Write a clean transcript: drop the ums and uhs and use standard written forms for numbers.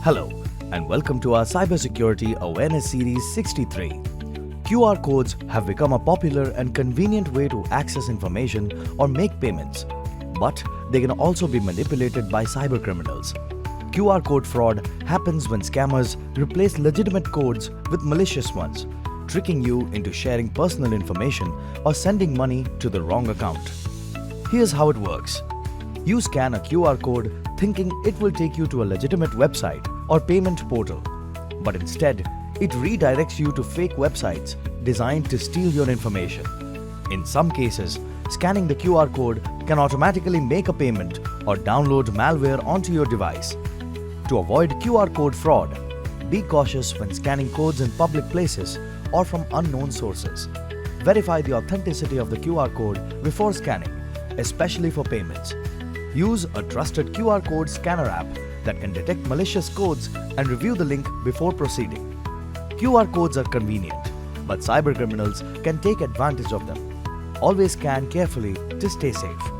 Hello, and welcome to our Cybersecurity Awareness Series 63. QR codes have become a popular and convenient way to access information or make payments, but they can also be manipulated by cybercriminals. QR code fraud happens when scammers replace legitimate codes with malicious ones, tricking you into sharing personal information or sending money to the wrong account. Here's how it works. You scan a QR code thinking it will take you to a legitimate website or payment portal, but instead, it redirects you to fake websites designed to steal your information. In some cases, scanning the QR code can automatically make a payment or download malware onto your device. To avoid QR code fraud, be cautious when scanning codes in public places or from unknown sources. Verify the authenticity of the QR code before scanning, especially for payments. Use a trusted QR code scanner app that can detect malicious codes and review the link before proceeding. QR codes are convenient, but cybercriminals can take advantage of them. Always scan carefully to stay safe.